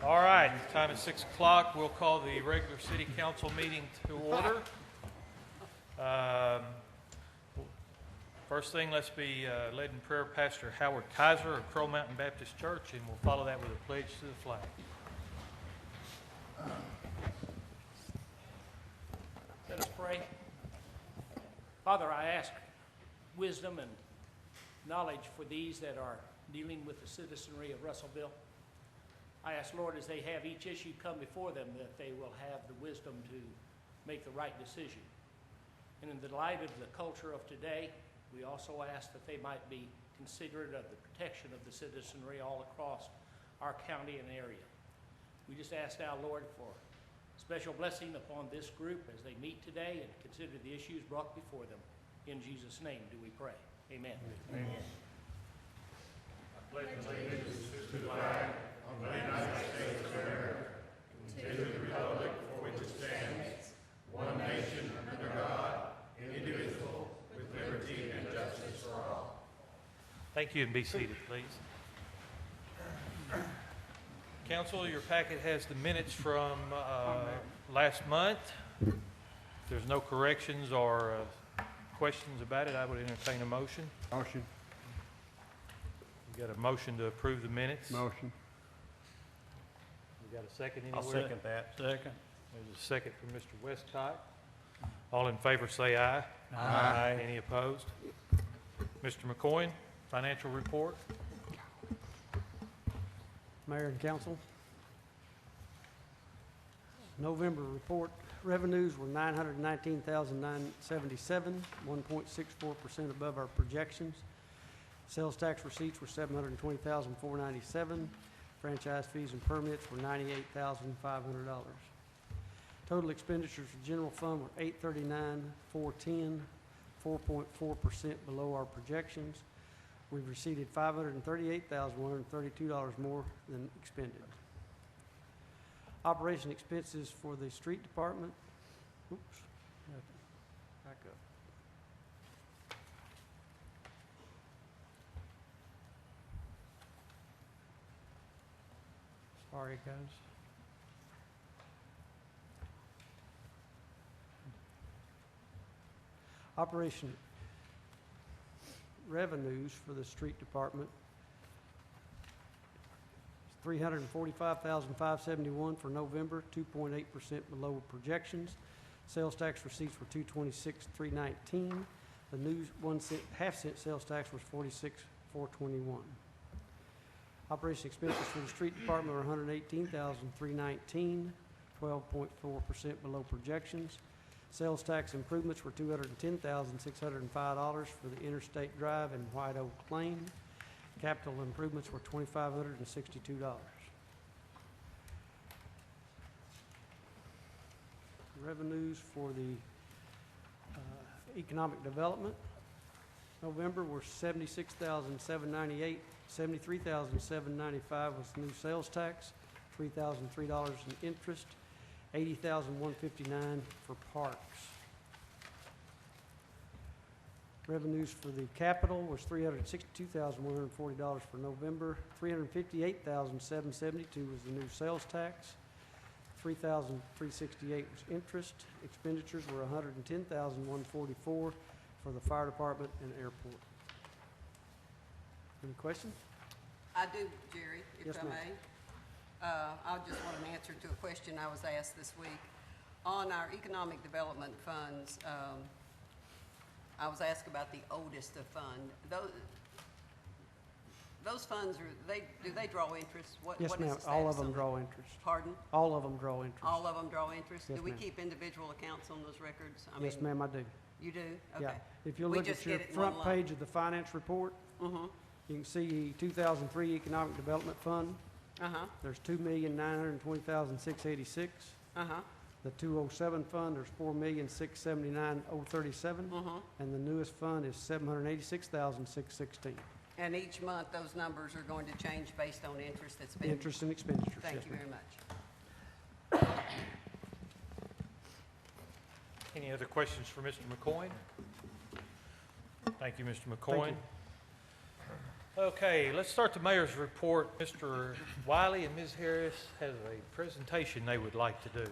All right, time is 6 o'clock. We'll call the regular city council meeting to order. First thing, let's be led in prayer, Pastor Howard Kaiser of Crow Mountain Baptist Church, and we'll follow that with a pledge to the flag. Let us pray. Father, I ask wisdom and knowledge for these that are dealing with the citizenry of Russellville. I ask, Lord, as they have each issue come before them, that they will have the wisdom to make the right decision. And in the light of the culture of today, we also ask that they might be considerate of the protection of the citizenry all across our county and area. We just ask now, Lord, for special blessing upon this group as they meet today and consider the issues brought before them. In Jesus' name do we pray. Amen. Amen. I pledge allegiance to the flag of the United States of America, and to the republic for which it stands, one nation under God, indivisible, with liberty and justice for all. Thank you, and be seated, please. Council, your packet has the minutes from last month. If there's no corrections or questions about it, I would entertain a motion. Motion. We got a motion to approve the minutes. Motion. We got a second anywhere? I'll second that. Second. There's a second from Mr. Westcott. All in favor say aye. Aye. Any opposed? Mr. McCoy, financial report. Mayor and Council. November report, revenues were $919,977, 1.64% above our projections. Sales tax receipts were $720,497. Franchise fees and permits were $98,500. Total expenditures for general fund were $839,410, 4.4% below our projections. We've received $538,132 more than expended. Operation expenses for the street department. Oops, back up. Sorry, guys. Operation revenues for the street department is $345,571 for November, 2.8% below projections. Sales tax receipts were $226,319. The new 1 cent, half-cent sales tax was $46,421. Operation expenses for the street department were $118,319, 12.4% below projections. Sales tax improvements were $210,605 for the Interstate Drive and White Oak Lane. Capital improvements were $2,562. Revenues for the economic development, November were $76,798, $73,795 was new sales tax, $3,003 in interest, $80,159 for parks. Revenues for the capital was $362,140 for November. $358,772 was the new sales tax. $3,368 was interest. Expenditures were $110,144 for the fire department and airport. Any questions? I do, Jerry, if Yes, I ma'am. may. I just want an answer to a question I was asked this week. On our economic development funds, I was asked about the oldest of fund. Those funds, do they draw interest? Yes, what is ma'am. the status All of them on draw interest. Pardon? All of them draw interest. All of them draw interest? Yes, Do we ma'am. keep individual accounts on those records? Yes, ma'am, I do. You do? Yeah. Okay. If you We look just at your get it in one front lump. page of the finance report, Mm-hmm. you can see 2003 Economic Development Fund. Uh-huh. There's $2,920,686. Uh-huh. The 207 fund, there's $4,679,037. Mm-hmm. And the newest fund is $786,616. And each month, those numbers are going to change based on interest that's been... Interest and expenditures. Thank yes, you ma'am. very much. Any other questions for Mr. McCoy? Thank you, Mr. Thank McCoy. you. Okay, let's start the mayor's report. Mr. Wiley and Ms. Harris has a presentation they would like to do.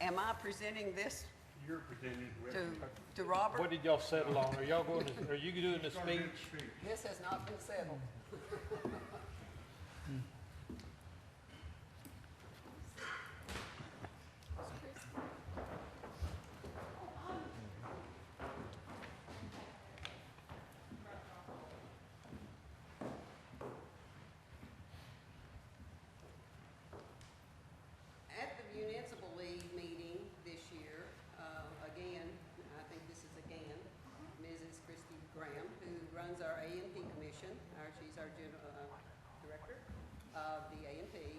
Am I presenting this You're presenting with. to Robert? What did y'all settle on? Are y'all going to, are you doing the speech? This has not been settled. At the Municipal League meeting this year, again, I think this is again, Mrs. Christy Graham, who runs our A&P Commission. She's our director of the A&P.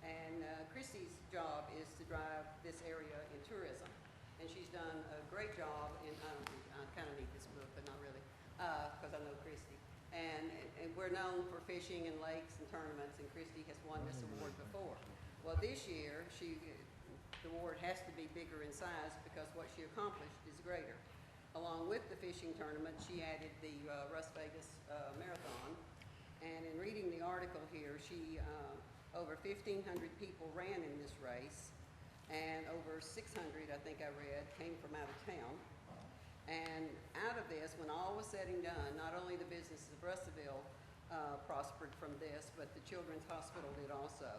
And Christy's job is to drive this area in tourism. And she's done a great job in, I kind of need this book, but not really, because I know Christy. And we're known for fishing in lakes and tournaments, and Christy has won this award before. Well, this year, the award has to be bigger in size because what she accomplished is greater. Along with the fishing tournament, she added the Las Vegas Marathon. And in reading the article here, over 1,500 people ran in this race, and over 600, I think I read, came from out of town. And out of this, when all was said and done, not only the business of Russellville prospered from this, but the Children's Hospital did also.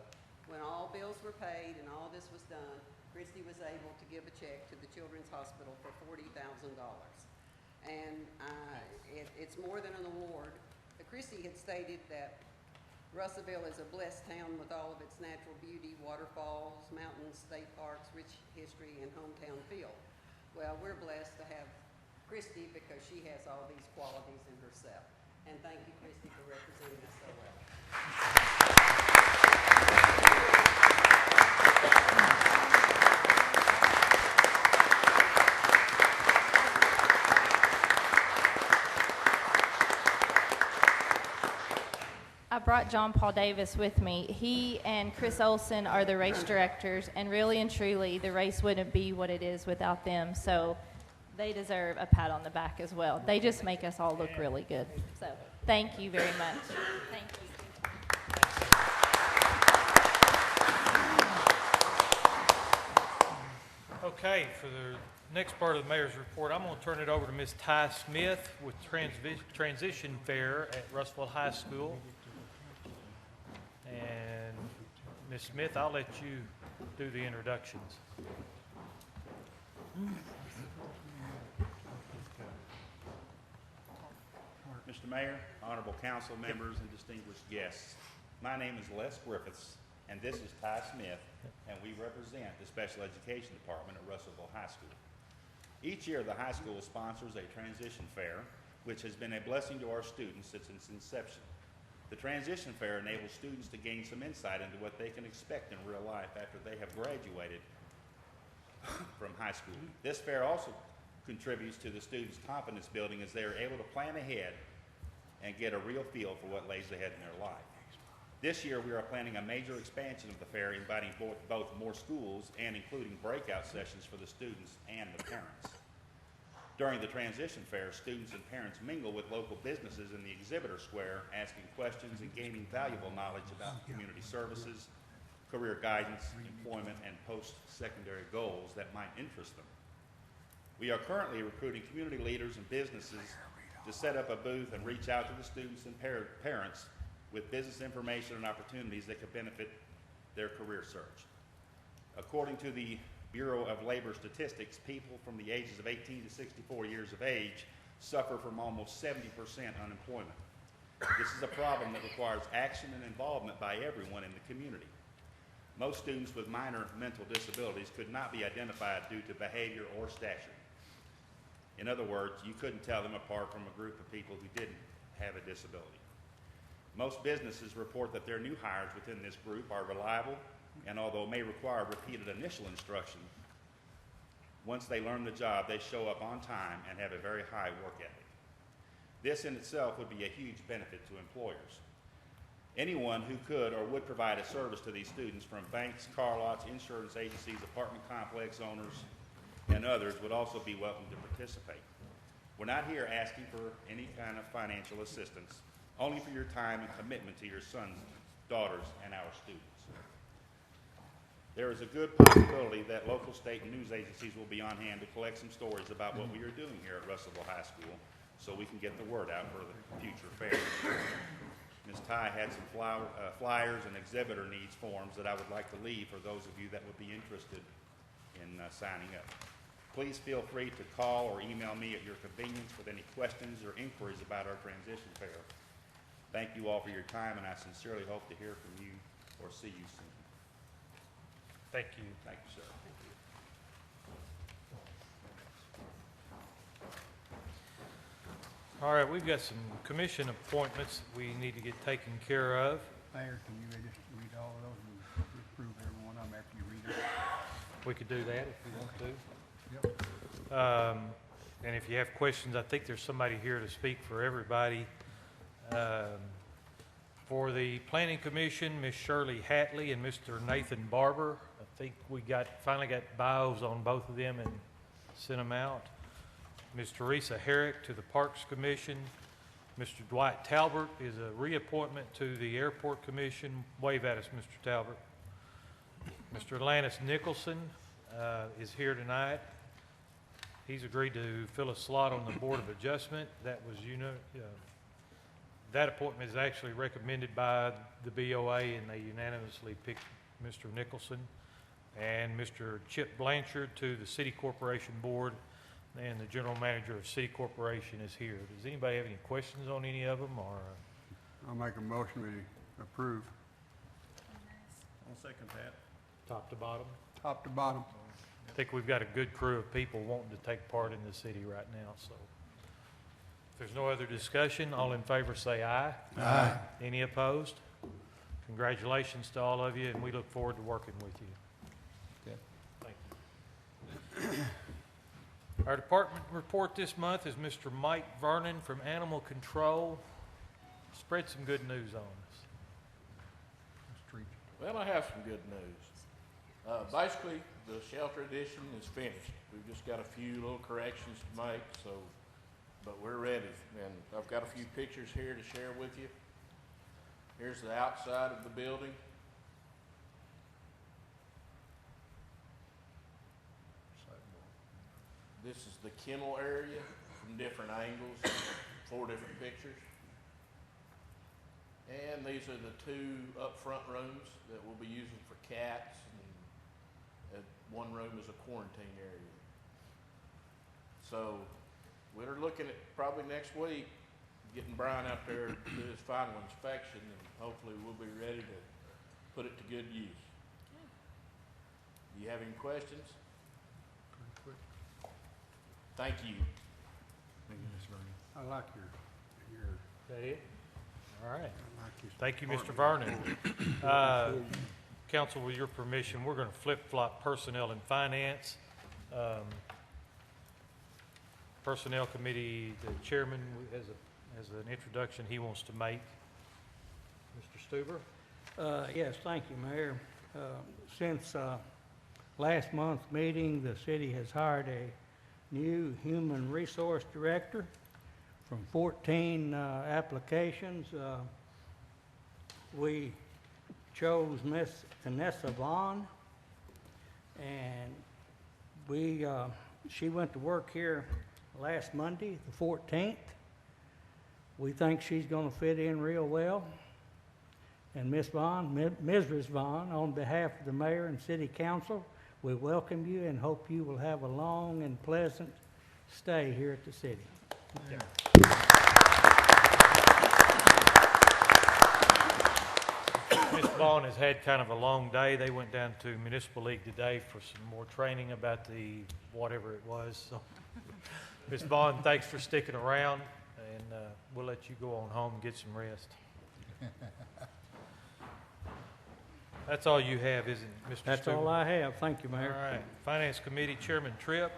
When all bills were paid and all this was done, Christy was able to give a check to the Children's Hospital for $40,000. And it's more than an award. Christy had stated that Russellville is a blessed town with all of its natural beauty, waterfalls, mountains, state parks, rich history, and hometown feel. Well, we're blessed to have Christy because she has all these qualities in herself. And thank you, Christy, for representing us so well. I brought John Paul Davis with me. He and Chris Olson are the race directors, and really and truly, the race wouldn't be what it is without them. So they deserve a pat on the back as well. They just make us all look really good. So thank you very much. Thank you. Okay, for the next part of the mayor's report, I'm going to turn it over to Ms. Ty Smith with Transition Fair at Russellville High School. And Ms. Smith, I'll let you do the introductions. Mr. Mayor, honorable council members, and distinguished guests, my name is Les Griffiths, and this is Ty Smith, and we represent the Special Education Department at Russellville High School. Each year, the high school sponsors a transition fair, which has been a blessing to our students since its inception. The transition fair enables students to gain some insight into what they can expect in real life after they have graduated from high school. This fair also contributes to the students' confidence building as they are able to plan ahead and get a real feel for what lays ahead in their life. This year, we are planning a major expansion of the fair, inviting both more schools and including breakout sessions for the students and the parents. During the transition fair, students and parents mingle with local businesses in the exhibitor square, asking questions and gaining valuable knowledge about community services, career guidance, employment, and post-secondary goals that might interest them. We are currently recruiting community leaders and businesses to set up a booth and reach out to the students and parents with business information and opportunities that could benefit their career search. According to the Bureau of Labor Statistics, people from the ages of 18 to 64 years of age suffer from almost 70% unemployment. This is a problem that requires action and involvement by everyone in the community. Most students with minor mental disabilities could not be identified due to behavior or stature. In other words, you couldn't tell them apart from a group of people who didn't have a disability. Most businesses report that their new hires within this group are reliable, and although it may require repeated initial instruction, once they learn the job, they show up on time and have a very high work ethic. This in itself would be a huge benefit to employers. Anyone who could or would provide a service to these students, from banks, car lots, insurance agencies, apartment complex owners, and others, would also be welcome to participate. We're not here asking for any kind of financial assistance, only for your time and commitment to your sons, daughters, and our students. There is a good possibility that local, state, and news agencies will be on hand to collect some stories about what we are doing here at Russellville High School so we can get the word out for the future fair. Ms. Ty had some flyers and exhibitor needs forms that I would like to leave for those of you that would be interested in signing up. Please feel free to call or email me at your convenience with any questions or inquiries about our transition fair. Thank you all for your time, and I sincerely hope to hear from you or see you soon. Thank you. Thank you, sir. All right, we've got some commission appointments we need to get taken care of. Mayor, can you just read all of those and approve every one of them after you read it? We could do that if you want to. Yep. And if you have questions, I think there's somebody here to speak for everybody. For the Planning Commission, Ms. Shirley Hatley and Mr. Nathan Barber. I think we finally got bios on both of them and sent them out. Ms. Teresa Herrick to the Parks Commission. Mr. Dwight Talbert is a reappointment to the Airport Commission. Wave at us, Mr. Talbert. Mr. Lannis Nicholson is here tonight. He's agreed to fill a slot on the Board of Adjustment. That was, that appointment is actually recommended by the BOA, and they unanimously picked Mr. Nicholson. And Mr. Chip Blanchard to the City Corporation Board, and the General Manager of City Corporation is here. Does anybody have any questions on any of them, or? I'll make a motion we approve. I'll second that. Top to bottom? Top to bottom. I think we've got a good crew of people wanting to take part in the city right now, so. If there's no other discussion, all in favor say aye. Aye. Any opposed? Congratulations to all of you, and we look forward to working with you. Okay. Thank you. Our department report this month is Mr. Mike Vernon from Animal Control. Spread some good news on us. Well, I have some good news. Basically, the shelter edition is finished. We've just got a few little corrections to make, but we're ready. And I've got a few pictures here to share with you. Here's the outside of the building. This is the kennel area from different angles, 4 different pictures. And these are the 2 up front rooms that we'll be using for cats, and one room is a quarantine area. So we're looking at probably next week getting Brian out there to do his final inspection, and hopefully we'll be ready to put it to good use. Do you have any questions? Thank you. Thank you, Ms. Vernon. I like your, Is that it? All right. I like your. Thank you, Mr. Vernon. Council, with your permission, we're going to flip-flop personnel and finance. Personnel Committee, the chairman has an introduction he wants to make. Mr. Stuber? Yes, thank you, Mayor. Since last month's meeting, the city has hired a new human resource director from 14 applications. We chose Miss Vanessa Vaughn, and she went to work here last Monday, the 14th. We think she's going to fit in real well. And Ms. Vaughn, Mrs. Vaughn, on behalf of the mayor and city council, we welcome you and hope you will have a long and pleasant stay here at the city. Yeah. Ms. Vaughn has had kind of a long day. They went down to Municipal League today for some more training about the whatever it was. So, Ms. Vaughn, thanks for sticking around, and we'll let you go on home and get some rest. That's all you have, isn't it, Mr. That's Stewart? all I have. Thank you, All Mayor. right. Finance Committee Chairman Tripp,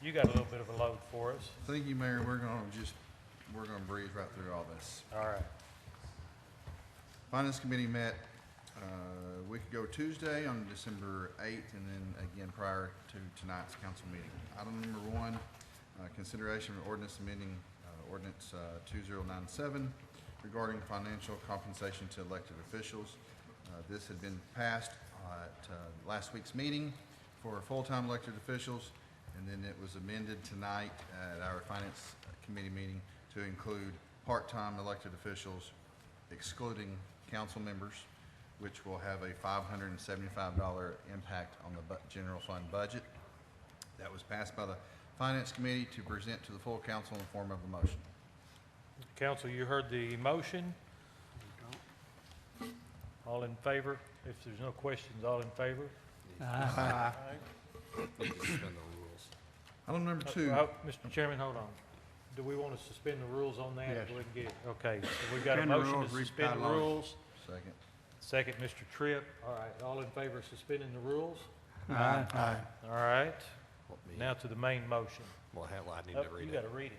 you got a little bit of a load for us. Thank you, Mayor. We're gonna breeze right through all this. All right. Finance Committee met a week ago Tuesday on December 8th, and then again prior to tonight's council meeting. Item number 1, Consideration of ordinance amending ordinance 2097 regarding financial compensation to elected officials. This had been passed at last week's meeting for full-time elected officials, and then it was amended tonight at our Finance Committee meeting to include part-time elected officials, excluding council members, which will have a $575 impact on the general fund budget. That was passed by the Finance Committee to present to the full council in the form of a motion. Council, you heard the motion. All in favor? If there's no questions, all in favor? Item number 2. Mr. Chairman, hold on. Do we want to suspend the rules on that? Yes. Go ahead and get it. Okay, so we've got a Suspend the motion to rules, read suspend title the only. rules. Second. Second, Mr. Tripp. All right, all in favor of suspending the rules? Aye. All right, now to the main motion. Well, hell, I need Oh, to read you it. got to read it.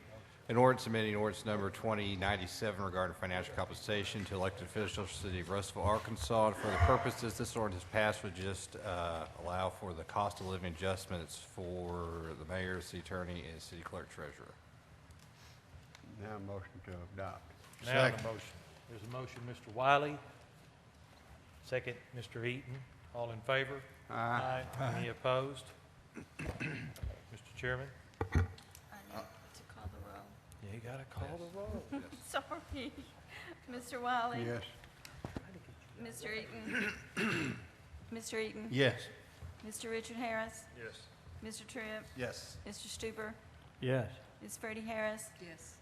An ordinance amending ordinance number 2097 regarding financial compensation to elected officials for the city of Russellville, Arkansas. And for the purposes this ordinance passed would just allow for the cost of living adjustments for the mayor, city attorney, and city clerk treasurer. Now motion to adopt. Now the motion. There's a motion, Mr. Wiley. Second, Mr. Eaton. All in favor? Aye. Any opposed? Mr. Chairman? I need to call the roll. Yeah, you got to call the roll. Sorry. Mr. Wiley? Yes. Mr. Eaton? Mr. Eaton? Yes. Mr. Richard Harris? Yes. Mr. Tripp? Yes. Mr. Stuber? Yes. Ms. Freddie Harris? Yes.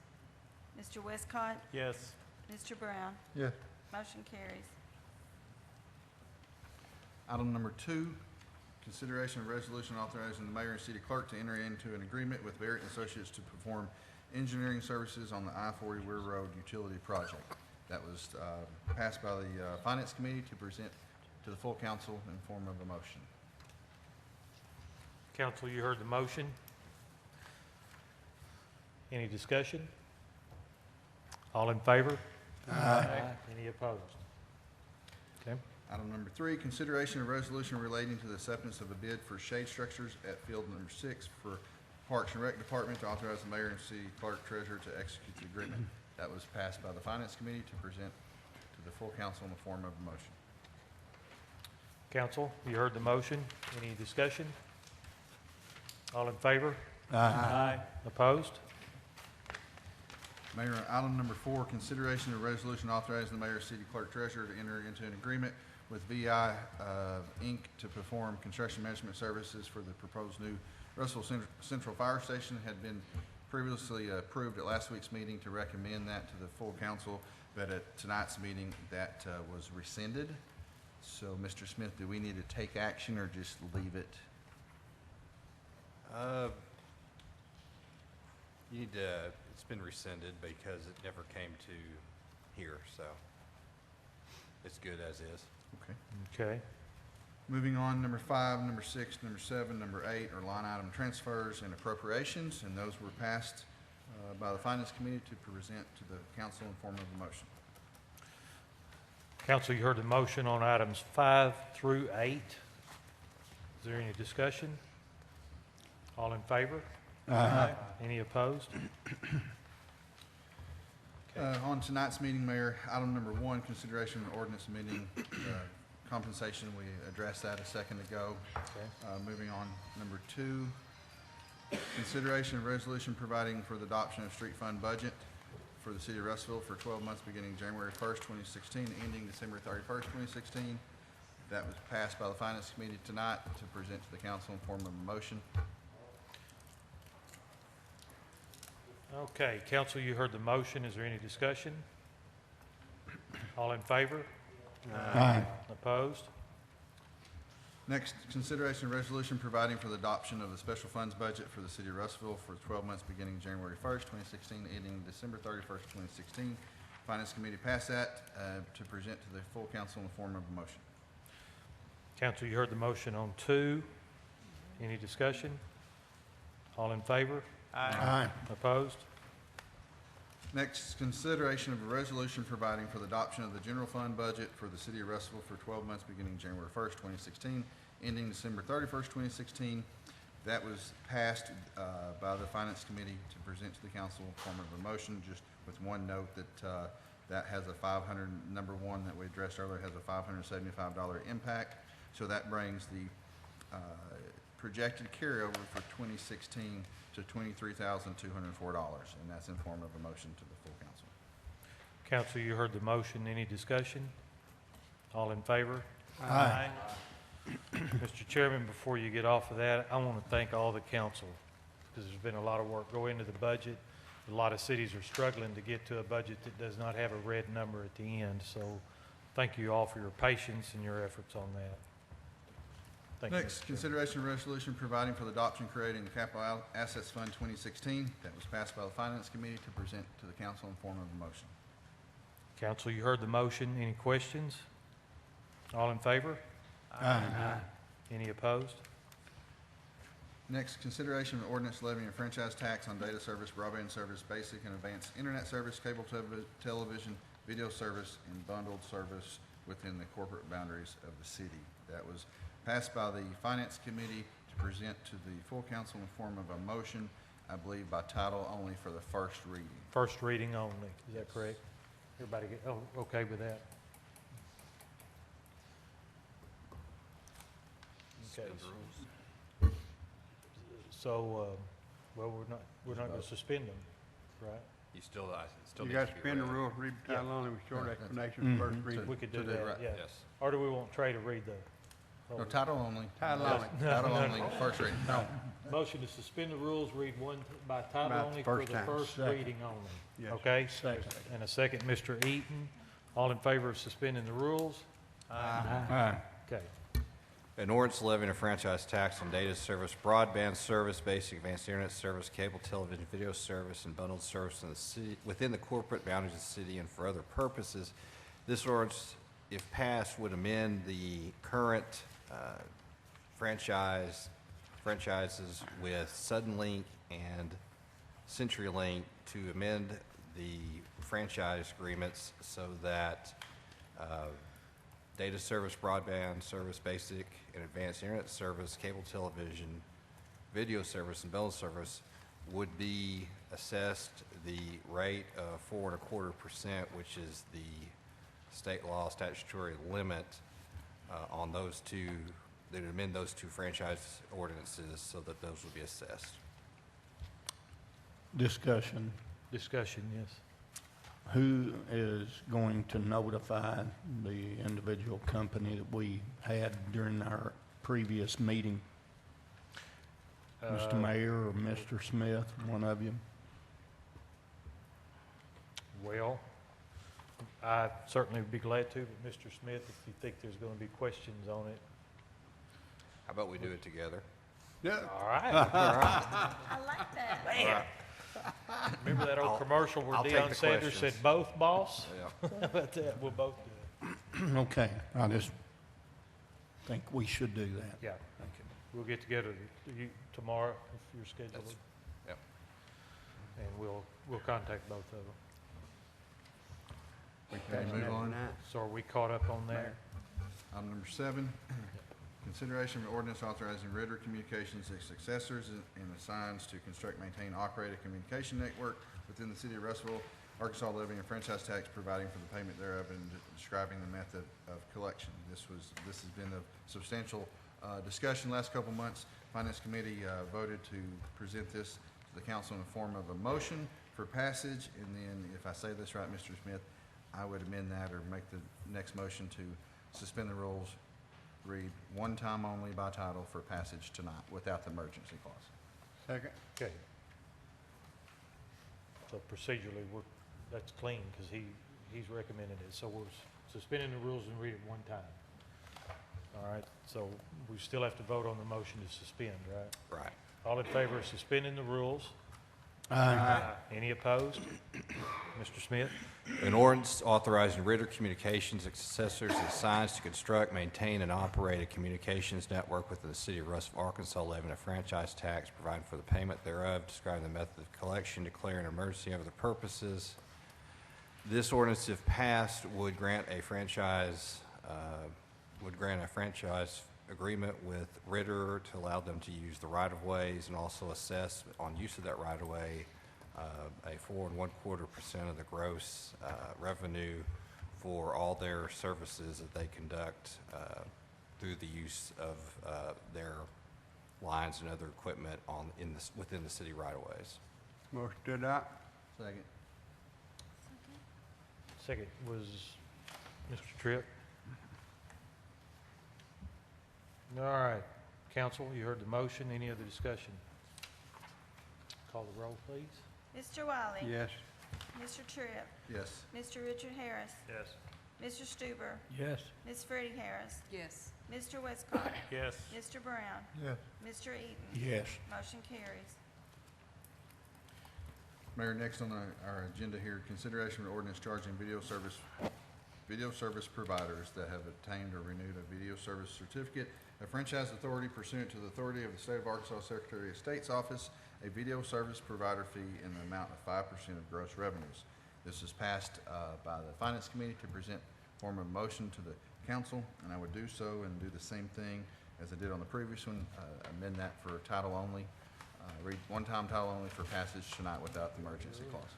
Mr. Westcott? Yes. Mr. Brown? Yes. Motion carries. Item number 2, consideration of resolution authorizing the mayor and city clerk to enter into an agreement with Barrett and Associates to perform engineering services on the I-40 Weir Road utility project. That was passed by the Finance Committee to present to the full council in form of a motion. Council, you heard the motion. Any discussion? All in favor? Aye. Any opposed? Okay. Item number 3, consideration of resolution relating to the acceptance of a bid for shade structures at field number 6 for Parks and Rec Department to authorize the mayor and city clerk treasurer to execute the agreement. That was passed by the Finance Committee to present to the full council in the form of a motion. Council, you heard the motion. Any discussion? All in favor? Aye. Opposed? Mayor, item number 4, consideration of resolution authorizing the mayor, city clerk, treasurer to enter into an agreement with VI Inc. to perform construction management services for the proposed new Russellville Central Fire Station. Had been previously approved at last week's meeting to recommend that to the full council, but at tonight's meeting that was rescinded. So, Mr. Smith, do we need to take action or just leave it? You need to, it's been rescinded because it never came to here, so it's good as is. Okay. Okay. Moving on, number 5, number 6, number 7, number 8 are line item transfers and appropriations, and those were passed by the Finance Committee to present to the council in form of a motion. Council, you heard the motion on items 5 through 8. Is there any discussion? All in favor? Aye. Any opposed? On tonight's meeting, Mayor, item number 1, consideration of ordinance amending compensation. We addressed that a second ago. Okay. Moving on, number 2, consideration of resolution providing for the adoption of street fund budget for the city of Russellville for 12 months beginning January 1st, 2016, ending December 31st, 2016. That was passed by the Finance Committee tonight to present to the council in form of a motion. Okay, council, you heard the motion. Is there any discussion? All in favor? Aye. Opposed? Next, consideration of resolution providing for the adoption of the special funds budget for the city of Russellville for 12 months beginning January 1st, 2016, ending December 31st, 2016. Finance Committee passed that to present to the full council in the form of a motion. Council, you heard the motion on 2. Any discussion? All in favor? Aye. Opposed? Next, consideration of a resolution providing for the adoption of the general fund budget for the city of Russellville for 12 months beginning January 1st, 2016, ending December 31st, 2016. That was passed by the Finance Committee to present to the council in form of a motion, just with one note that that has a 500, number one that we addressed earlier, has a $575 impact. So that brings the projected carryover for 2016 to $23,204, and that's in form of a motion to the full council. Council, you heard the motion. Any discussion? All in favor? Aye. Mr. Chairman, before you get off of that, I want to thank all the council, because there's been a lot of work go into the budget. A lot of cities are struggling to get to a budget that does not have a red number at the end. So thank you all for your patience and your efforts on that. Thank you, Next, Mr. Chairman. consideration of resolution providing for the adoption creating the Capital Assets Fund 2016. That was passed by the Finance Committee to present to the council in form of a motion. Council, you heard the motion. Any questions? All in favor? Aye. Any opposed? Next, consideration of ordinance levying a franchise tax on data service, broadband service, basic and advanced internet service, cable television, video service, and bundled service within the corporate boundaries of the city. That was passed by the Finance Committee to present to the full council in form of a motion, I believe by title only for the first reading. First reading only. Is that correct? Everybody get, okay with that? Okay. So, well, we're not going to suspend them, right? You still, You need got to to be suspend the read. rules, read the title only with short explanation Mm-hmm. first reading. We could do So that, right. yeah. Yes. Or do we want Trey to read the? No, whole- title only. Title only. Title only, first reading. No, Motion to suspend the rules, read one by title By only for first the time. first Second. reading only. Yes. Okay? Second. And a second, Mr. Eaton. All in favor of suspending the rules? aye. Okay. An ordinance levying a franchise tax on data service, broadband service, basic advanced internet service, cable television, video service, and bundled service in the city, within the corporate boundaries of the city and for other purposes. This ordinance, if passed, would amend the current franchises with Suddenlink and CenturyLink to amend the franchise agreements so that data service, broadband service, basic and advanced internet service, cable television, video service, and bundled service would be assessed the rate of 4.25%, which is the state law statutory limit on those two. They would amend those two franchise ordinances so that those would be assessed. Discussion. Discussion, yes. Who is going to notify the individual company that we had during our previous meeting? Mr. Mayor or Mr. Smith, one of you? Well, I certainly would be glad to, but Mr. Smith, if you think there's going to be questions on it. How about we do it together? Yeah. All right. I like that. All right. Remember that old commercial where I'll take Deion the Sanders said, questions. both, boss? Yeah. How about that? We'll both do it. Okay, I just think we should do that. Yeah. We'll get together tomorrow if you're scheduled. That's- yep. And we'll contact both of them. Okay, move on. So are we caught up on that? Item number 7, consideration of ordinance authorizing Ritter Communications, its successors, and assigns to construct, maintain, operate a communication network within the city of Russellville, Arkansas, levying a franchise tax, providing for the payment thereof, and describing the method of collection. This has been a substantial discussion last couple months. Finance Committee voted to present this to the council in the form of a motion for passage, and then, if I say this right, Mr. Smith, I would amend that or make the next motion to suspend the rules, read one time only by title for passage tonight without the emergency clause. Second. Okay. So procedurally, that's clean because he's recommended it. So we're suspending the rules and read it one time. All right, so we still have to vote on the motion to suspend, right? Right. All in favor of suspending the rules? Aye. Any opposed? Mr. Smith? An ordinance authorizing Ritter Communications, its successors, and assigns to construct, maintain, and operate a communications network within the city of Russellville, Arkansas, levying a franchise tax, providing for the payment thereof, describing the method of collection, declaring an emergency over the purposes. This ordinance, if passed, would grant a franchise agreement with Ritter to allow them to use the right-of-ways and also assess on use of that right-of-way a 4 1/4% of the gross revenue for all their services that they conduct through the use of their lines and other equipment within the city right-of-ways. Motion to adopt. Second. Second was Mr. Tripp. All right, council, you heard the motion. Any other discussion? Call the roll, please. Mr. Wiley? Yes. Mr. Tripp? Yes. Mr. Richard Harris? Yes. Mr. Stuber? Yes. Ms. Freddie Harris? Yes. Mr. Westcott? Yes. Mr. Brown? Yes. Mr. Eaton? Yes. Motion carries. Mayor, next on our agenda here, consideration of ordinance charging video service providers that have obtained or renewed a video service certificate of franchise authority pursuant to the authority of the State of Arkansas Secretary of State's Office, a video service provider fee in the amount of 5% of gross revenues. This was passed by the Finance Committee to present form of motion to the council, and I would do so and do the same thing as I did on the previous one, amend that for title only, read one-time title only for passage tonight without the emergency clause.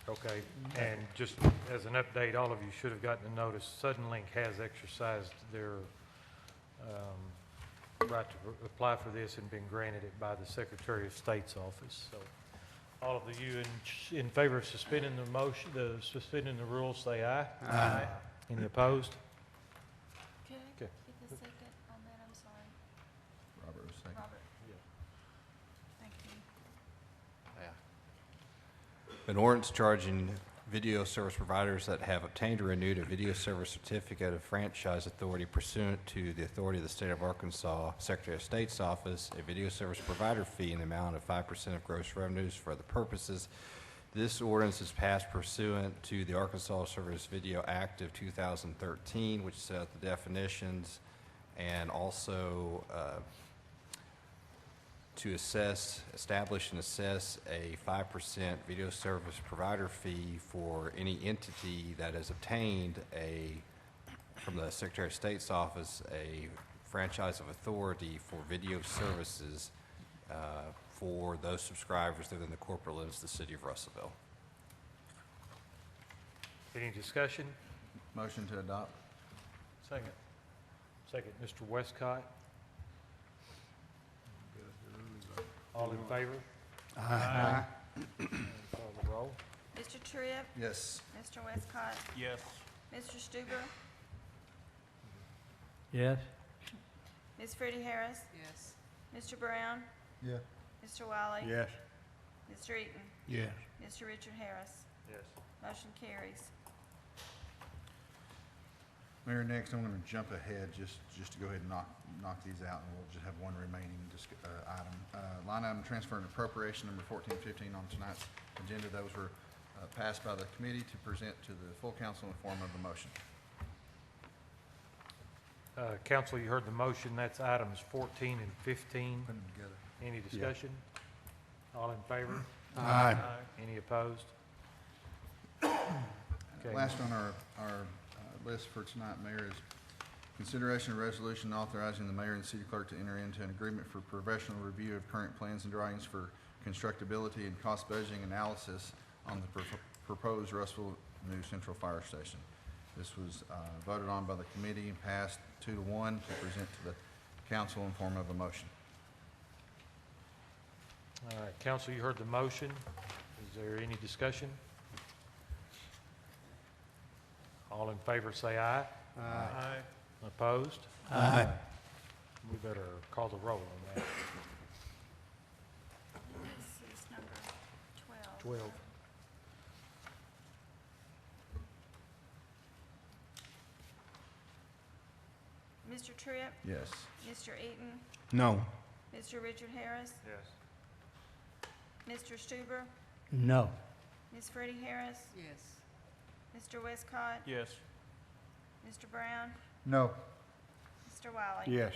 Okay, and just as an update, all of you should have gotten a notice. Suddenlink has exercised their right to apply for this and been granted it by the Secretary of State's office. So all of you in favor of suspending the motion, suspending the rules, say aye. Aye. Any opposed? Could I Okay. get the second on that? I'm sorry. Robert was second. Robert? Thank you. An ordinance charging video service providers that have obtained or renewed a video service certificate of franchise authority pursuant to the authority of the State of Arkansas Secretary of State's Office, a video service provider fee in the amount of 5% of gross revenues for the purposes. This ordinance is passed pursuant to the Arkansas Service Video Act of 2013, which set the definitions, and also to establish and assess a 5% video service provider fee for any entity that has obtained from the Secretary of State's Office, a franchise of authority for video services for those subscribers within the corporate limits of the city of Russellville. Any discussion? Motion to adopt. Second. Second, Mr. Westcott. All in favor? Aye. Call the roll. Mr. Tripp? Yes. Mr. Westcott? Yes. Mr. Stuber? Yes. Ms. Freddie Harris? Yes. Mr. Brown? Yeah. Mr. Wiley? Yes. Mr. Eaton? Yes. Mr. Richard Harris? Yes. Motion carries. Mayor, next I'm going to jump ahead just to go ahead and knock these out, and we'll just have one remaining item. Line item transfer and appropriation number 1415 on tonight's agenda. Those were passed by the committee to present to the full council in the form of a motion. Council, you heard the motion. That's items 14 and 15. Put them together. Any discussion? All in favor? Aye. Any opposed? Okay. Last on our list for tonight, Mayor, is consideration of resolution authorizing the mayor and city clerk to enter into an agreement for professional review of current plans and drawings for constructability and cost budgeting analysis on the proposed Russellville new central fire station. This was voted on by the committee and passed 2-1 to present to the council in form of a motion. All right, council, you heard the motion. Is there any discussion? All in favor, say aye. Aye. Opposed? Aye. We better call the roll on that. This is number 12. 12. Mr. Tripp? Yes. Mr. Eaton? No. Mr. Richard Harris? Yes. Mr. Stuber? No. Ms. Freddie Harris? Yes. Mr. Westcott? Yes. Mr. Brown? No. Mr. Wiley? Yes.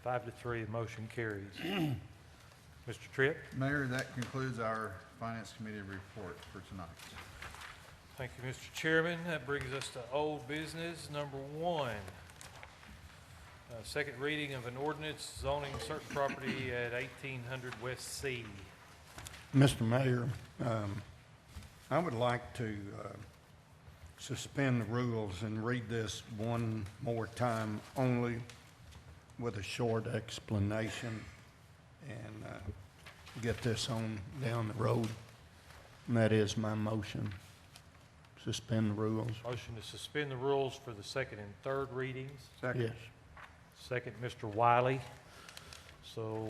5-3. 5-3, the motion carries. Mr. Tripp? Mayor, that concludes our Finance Committee report for tonight. Thank you, Mr. Chairman. That brings us to old business number 1. Second reading of an ordinance zoning certain property at 1800 West C. Mr. Mayor, I would like to suspend the rules and read this one more time only with a short explanation and get this on down the road. And that is my motion. Suspend the rules. Motion to suspend the rules for the second and third readings. Yes. Second, Mr. Wiley. So,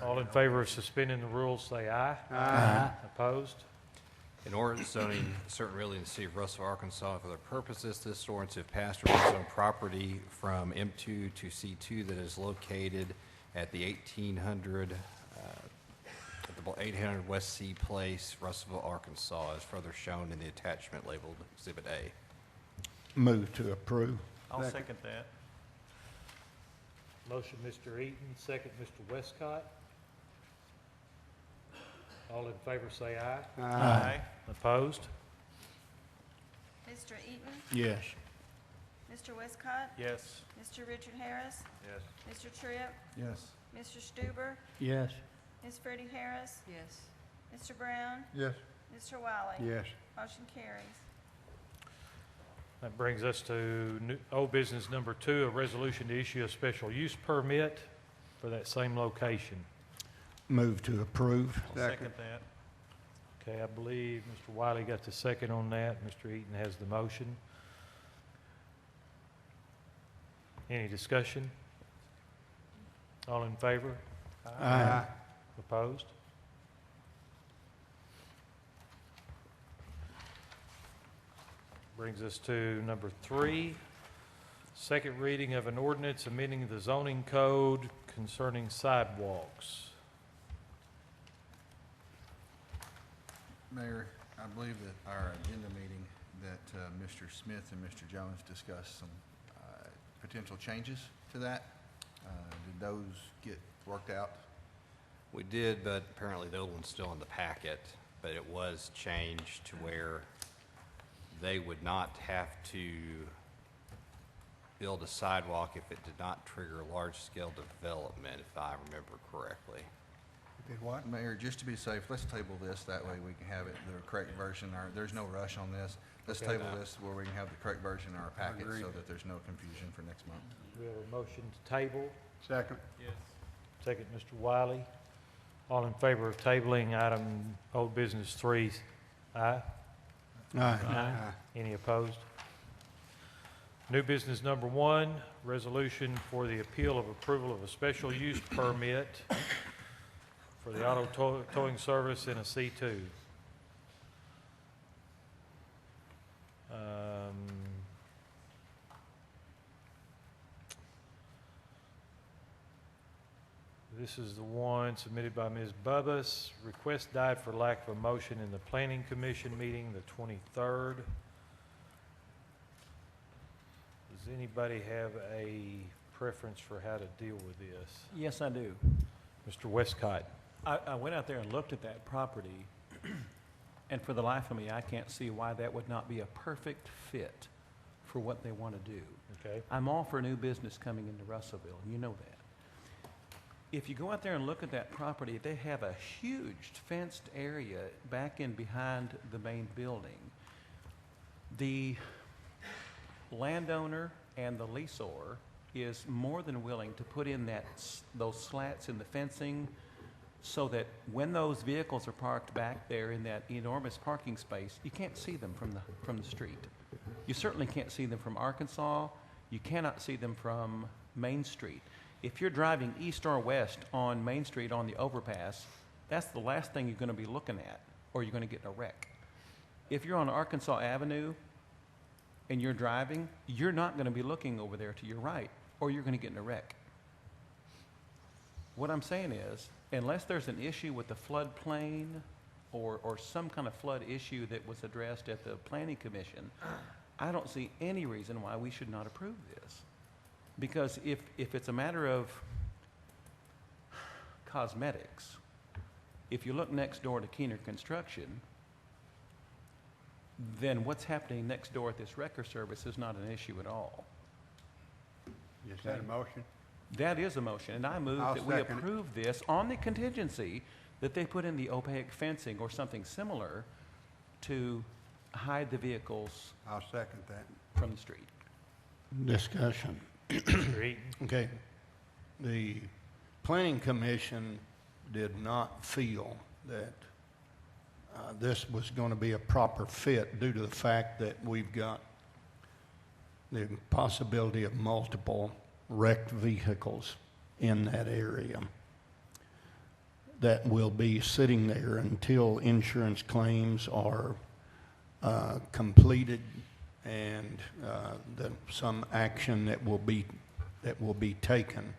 all in favor of suspending the rules, say aye. Aye. Opposed? An ordinance zoning certain really in the city of Russellville, Arkansas for their purposes. This ordinance, if passed, will rezone property from M2 to C2 that is located at the 1800, at the 800 West C Place, Russellville, Arkansas, as further shown in the attachment labeled Exhibit A. Move to approve. I'll second that. Motion, Mr. Eaton. Second, Mr. Westcott. All in favor, say aye. Aye. Opposed? Mr. Eaton? Yes. Mr. Westcott? Yes. Mr. Richard Harris? Yes. Mr. Tripp? Yes. Mr. Stuber? Yes. Ms. Freddie Harris? Yes. Mr. Brown? Yes. Mr. Wiley? Yes. Motion carries. That brings us to old business number 2, a resolution to issue a special use permit for that same location. Move to approve. I'll second that. Okay, I believe Mr. Wiley got the second on that. Mr. Eaton has the motion. Any discussion? All in favor? Aye. Opposed? Brings us to number 3, second reading of an ordinance amending the zoning code concerning sidewalks. Mayor, I believe that our agenda meeting that Mr. Smith and Mr. Jones discussed some potential changes to that. Did those get worked out? We did, but apparently the old one's still in the packet, but it was changed to where they would not have to build a sidewalk if it did not trigger large-scale development, if I remember correctly. Did what? Mayor, just to be safe, let's table this, that way we can have it, the correct version, or there's no rush on this. Let's Okay. table this where we can have the correct version in our packet Agreed. so that there's no confusion for next month. We have a motion to table. Second. Yes. Second, Mr. Wiley. All in favor of tabling item old business 3, aye? Aye. Any opposed? New business number 1, resolution for the appeal of approval of a special use permit for the auto towing service in a C2. This is the one submitted by Ms. Bubbas. Request died for lack of a motion in the Planning Commission meeting, the 23rd. Does anybody have a preference for how to deal with this? Yes, I do. Mr. Westcott? I went out there and looked at that property, and for the life of me, I can't see why that would not be a perfect fit for what they want to do. Okay. I'm all for new business coming into Russellville, you know that. If you go out there and look at that property, they have a huge fenced area back in behind the main building. The landowner and the leaseor is more than willing to put in those slats in the fencing so that when those vehicles are parked back there in that enormous parking space, you can't see them from the street. You certainly can't see them from Arkansas. You cannot see them from Main Street. If you're driving east or west on Main Street on the overpass, that's the last thing you're going to be looking at, or you're going to get in a wreck. If you're on Arkansas Avenue and you're driving, you're not going to be looking over there to your right, or you're going to get in a wreck. What I'm saying is, unless there's an issue with the floodplain or some kind of flood issue that was addressed at the Planning Commission, I don't see any reason why we should not approve this. Because if it's a matter of cosmetics, if you look next door to Keener Construction, then what's happening next door at this wrecker service is not an issue at all. Is that a motion? That is a motion, and I move I'll that we second it. approve this on the contingency that they put in the opaque fencing or something similar to hide the vehicles I'll second that. from the street. Discussion. Mr. Eaton? Okay. The planning commission did not feel that this was going to be a proper fit due to the fact that we've got the possibility of multiple wrecked vehicles in that area that will be sitting there until insurance claims are completed and some action that will be taken.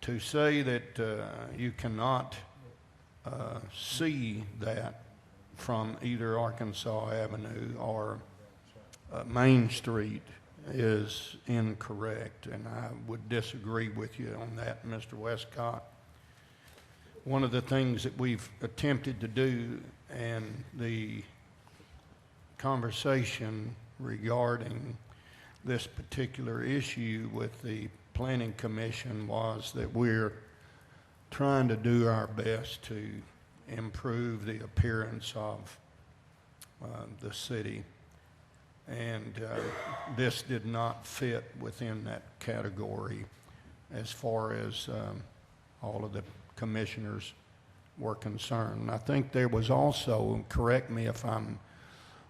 To say that you cannot see that from either Arkansas Avenue or Main Street is incorrect, and I would disagree with you on that, Mr. Westcott. One of the things that we've attempted to do, and the conversation regarding this particular issue with the Planning Commission, was that we're trying to do our best to improve the appearance of the city. And this did not fit within that category as far as all of the commissioners were concerned. I think there was also, correct me if I'm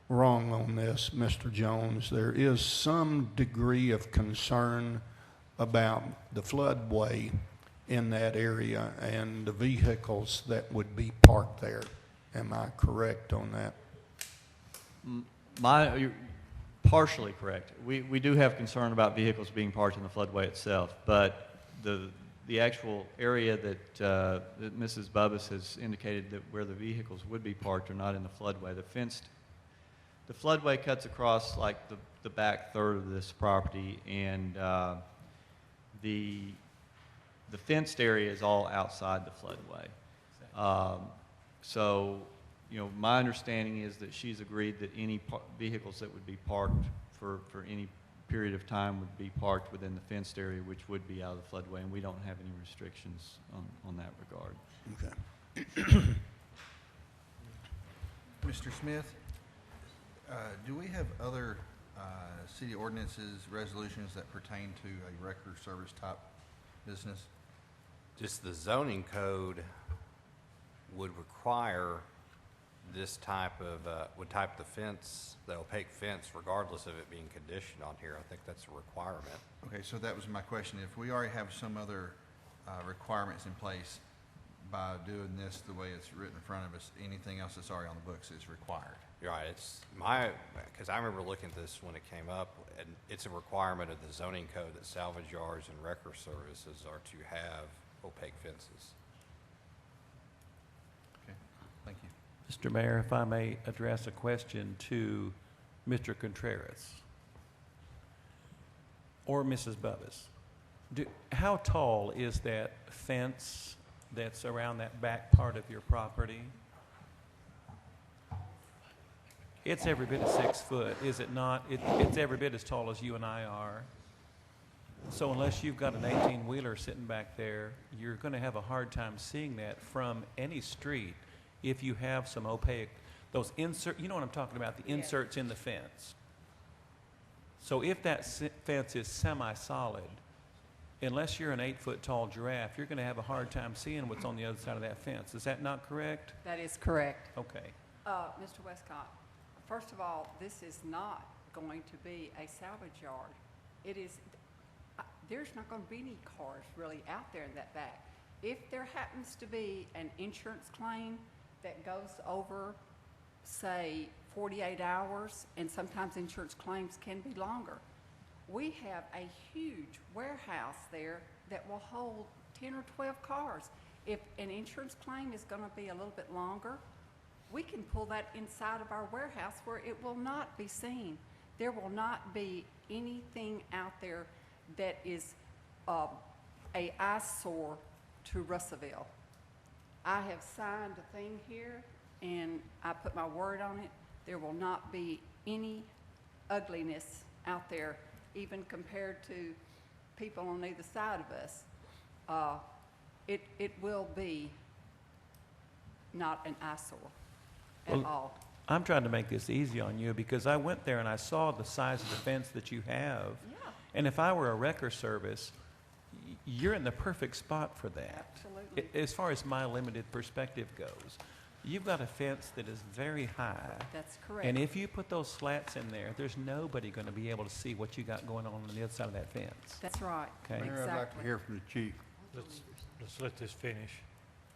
wrong on this, Mr. Jones, there is some degree of concern about the floodway in that area and the vehicles that would be parked there. Am I correct on that? You're partially correct. We do have concern about vehicles being parked in the floodway itself, but the actual area that Mrs. Bubbas has indicated that where the vehicles would be parked are not in the floodway. The floodway cuts across like the back third of this property, and the fenced area is all outside the floodway. So, you know, my understanding is that she's agreed that any vehicles that would be parked for any period of time would be parked within the fenced area, which would be out of the floodway, and we don't have any restrictions on that regard. Okay. Mr. Smith, do we have other city ordinances, resolutions that pertain to a record service type business? Just the zoning code would require this type of the fence, the opaque fence, regardless of it being conditioned on here. I think that's a requirement. Okay, so that was my question. If we already have some other requirements in place, by doing this the way it's written in front of us, anything else that's already on the books is required? You're right. Because I remember looking at this when it came up, and it's a requirement of the zoning code that salvage yards and wrecker services are to have opaque fences. Okay, thank you. Mr. Mayor, if I may address a question to Mr. Contreras or Mrs. Bubbas. How tall is that fence that's around that back part of your property? It's every bit of 6 foot, is it not? It's every bit as tall as you and I are. So unless you've got an 18-wheeler sitting back there, you're going to have a hard time seeing that from any street if you have some opaque, those insert, you know what I'm talking about, the inserts in the fence. So if that fence is semi-solid, unless you're an 8-foot tall giraffe, you're going to have a hard time seeing what's on the other side of that fence. Is that not correct? That is correct. Okay. Mr. Westcott, first of all, this is not going to be a salvage yard. It is, there's not going to be any cars really out there in that back. If there happens to be an insurance claim that goes over, say, 48 hours, and sometimes insurance claims can be longer, we have a huge warehouse there that will hold 10 or 12 cars. If an insurance claim is going to be a little bit longer, we can pull that inside of our warehouse where it will not be seen. There will not be anything out there that is a eyesore to Russellville. I have signed a thing here, and I put my word on it. There will not be any ugliness out there, even compared to people on either side of us, it will be not an eyesore at Well, all. I'm trying to make this easy on you because I went there and I saw the size of the fence that you have. Yeah, And if I were a wrecker service, you're in the perfect spot for that. absolutely. As far as my limited perspective goes, you've got a fence that is very high. That's correct. And if you put those slats in there, there's nobody going to be able to see what you got going on the other side of that fence. That's right. Okay. Mayor, I'd like to Exactly. hear from the chief. Let's let this finish.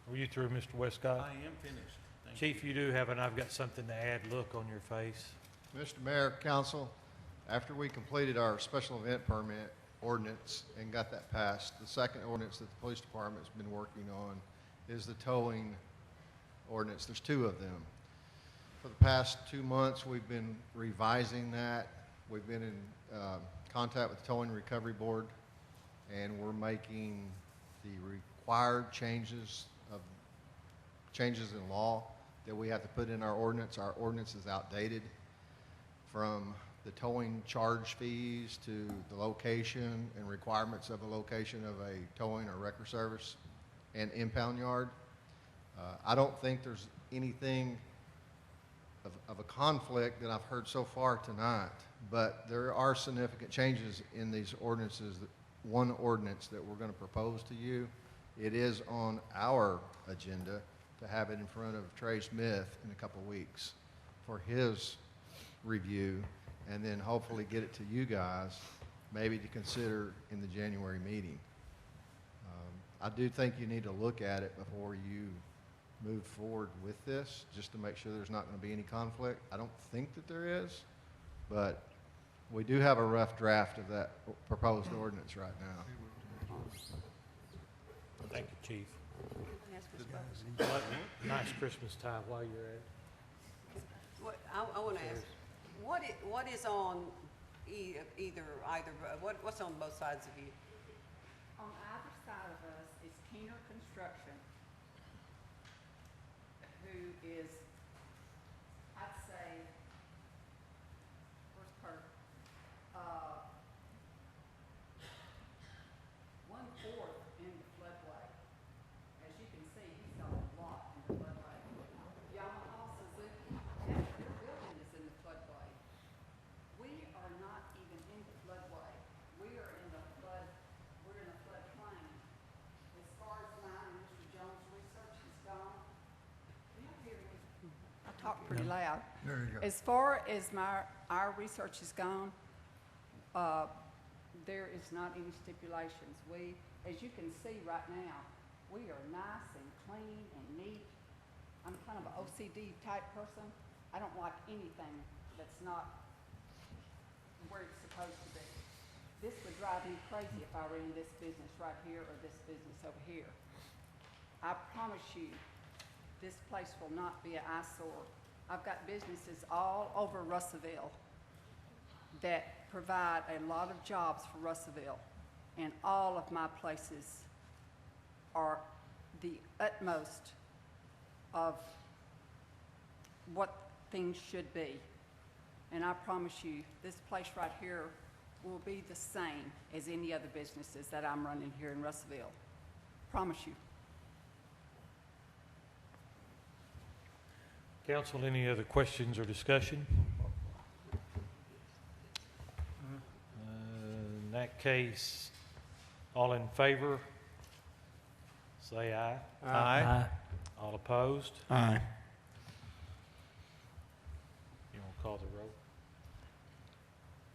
Were you through, Mr. Westcott? am finished. Chief, you do have an I've got something to add look on your face. Mr. Mayor, Council, after we completed our special event permit ordinance and got that passed, the second ordinance that the police department's been working on is the towing ordinance. There's two of them. For the past 2 months, we've been revising that. We've been in contact with the Towing Recovery Board, and we're making the required changes in law that we have to put in our ordinance. Our ordinance is outdated, from the towing charge fees to the location and requirements of a location of a towing or wrecker service and impound yard. I don't think there's anything of a conflict that I've heard so far tonight, but there are significant changes in these ordinances. One ordinance that we're going to propose to you, it is on our agenda to have it in front of Trey Smith in a couple weeks for his review, and then hopefully get it to you guys, maybe to consider in the January meeting. I do think you need to look at it before you move forward with this, just to make sure there's not going to be any conflict. I don't think that there is, but we do have a rough draft of that proposed ordinance right now. Thank you, Chief. Yes, Ms. Bowles. Nice Christmas time while you're at it. I want to ask, what is on either, what's on both sides of you? On either side of us is Keener Construction, who is, I'd say, first part, 1/4 in the floodway. As you can see, he's got a lot in the floodway. Yamaha, Suzuki, half of their building is in the floodway. We are not even in the floodway. We are in the flood, we're in a floodplain. As far as mine and Mr. Jones' research has gone, can you hear me? I talk pretty loud. There you go. As far as our research has gone, there is not any stipulations. We, as you can see right now, we are nice and clean and neat. I'm kind of an OCD type person. I don't like anything that's not where it's supposed to be. This would drive me crazy if I were in this business right here or this business over here. I promise you, this place will not be an eyesore. I've got businesses all over Russellville that provide a lot of jobs for Russellville, and all of my places are the utmost of what things should be. And I promise you, this place right here will be the same as any other businesses that I'm running here in Russellville. Promise you. Council, any other questions or discussion? In that case, all in favor, say aye. Aye. All opposed? Aye. You want to call the roll?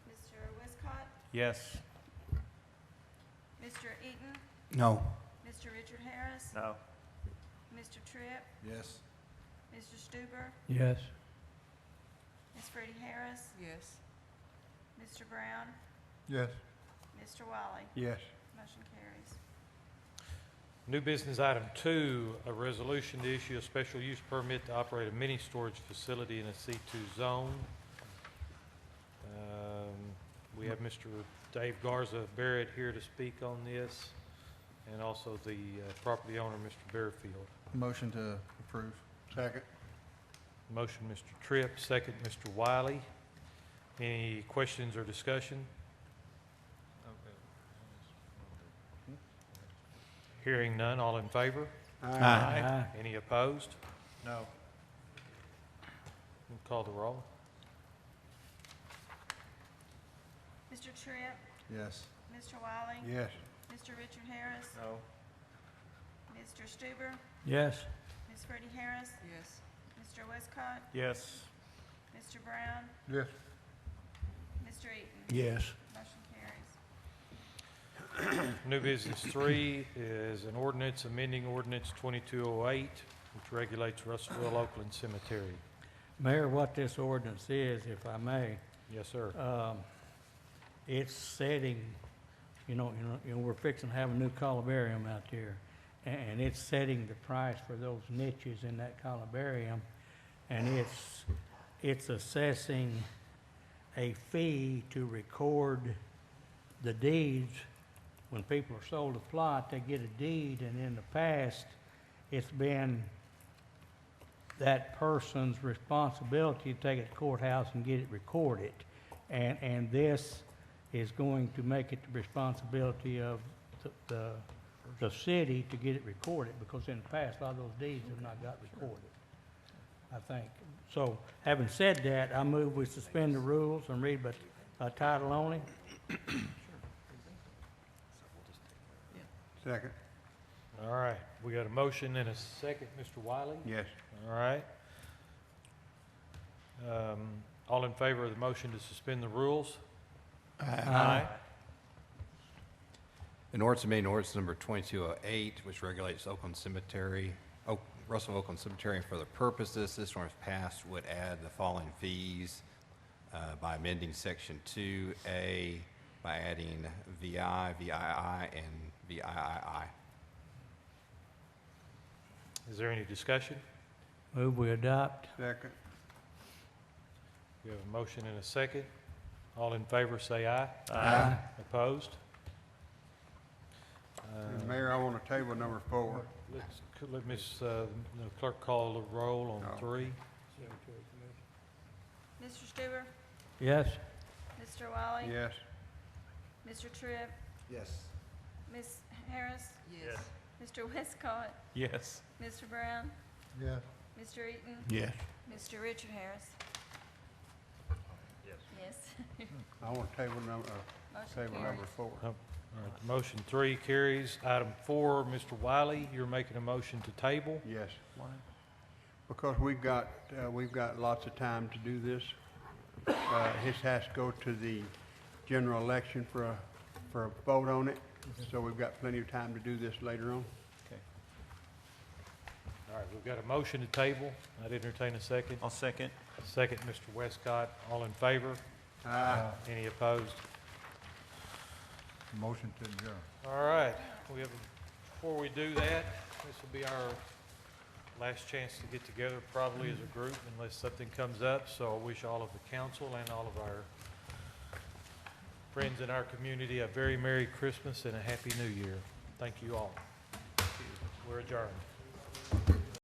Mr. Westcott? Yes. Mr. Eaton? No. Mr. Richard Harris? No. Mr. Tripp? Yes. Mr. Stuber? Yes. Ms. Freddie Harris? Yes. Mr. Brown? Yes. Mr. Wiley? Yes. Motion carries. New business item 2, a resolution to issue a special use permit to operate a mini storage facility in a C2 zone. We have Mr. Dave Garza Barrett here to speak on this, and also the property owner, Mr. Bearfield. Motion to approve. Second. Motion, Mr. Tripp, second, Mr. Wiley. Any questions or discussion? Hearing none, all in favor? Aye. Any opposed? No. We'll call the roll. Mr. Tripp? Yes. Mr. Wiley? Yes. Mr. Richard Harris? No. Mr. Stuber? Yes. Ms. Freddie Harris? Yes. Mr. Westcott? Yes. Mr. Brown? Yes. Mr. Eaton? Yes. Motion carries. New business 3 is an ordinance amending ordinance 2208, which regulates Russellville Oakland Cemetery. Mayor, what this ordinance is, if I may, Yes, sir. it's setting, we're fixing to have a new columbarium out there, and it's setting the price for those niches in that columbarium, and it's assessing a fee to record the deeds. When people are sold a plot, they get a deed, and in the past, it's been that person's responsibility to take it to the courthouse and get it recorded. And this is going to make it the responsibility of the city to get it recorded, because in the past, a lot of those deeds have not got recorded, I think. So, having said that, I move we suspend the rules and read by title only. Second. All right, we got a motion and a second. Mr. Wiley? Yes. All right. All in favor of the motion to suspend the rules? Aye. An ordinance amending ordinance number 2208, which regulates Oakland Cemetery, Russell Oakland Cemetery, and for the purposes this ordinance passed would add the following fees by amending section 2A by adding VI, VII, and VIII. Is there any discussion? Move we adopt. Second. We have a motion and a second. All in favor, say aye. Aye. Opposed? Mayor, I want to table number 4. Let the clerk call the roll on 3. Mr. Stuber? Yes. Mr. Wiley? Yes. Mr. Tripp? Yes. Ms. Harris? Yes. Mr. Westcott? Yes. Mr. Brown? Yes. Mr. Eaton? Yes. Mr. Richard Harris? Yes. Yes. I want to table number 4. All right, motion 3 carries. Item 4, Mr. Wiley, you're making a motion to table. Yes. Why? Because we've got lots of time to do this. This has to go to the general election for a vote on it. So we've got plenty of time to do this later on. Okay. All right, we've got a motion to table. I'd entertain a second. I'll second. Second, Mr. Westcott. All in favor? Aye. Any opposed? Motion to adjourn. All right, before we do that, this will be our last chance to get together probably as a group unless something comes up. So I wish all of the council and all of our friends in our community a very Merry Christmas and a Happy New Year. Thank you all. We're adjourned.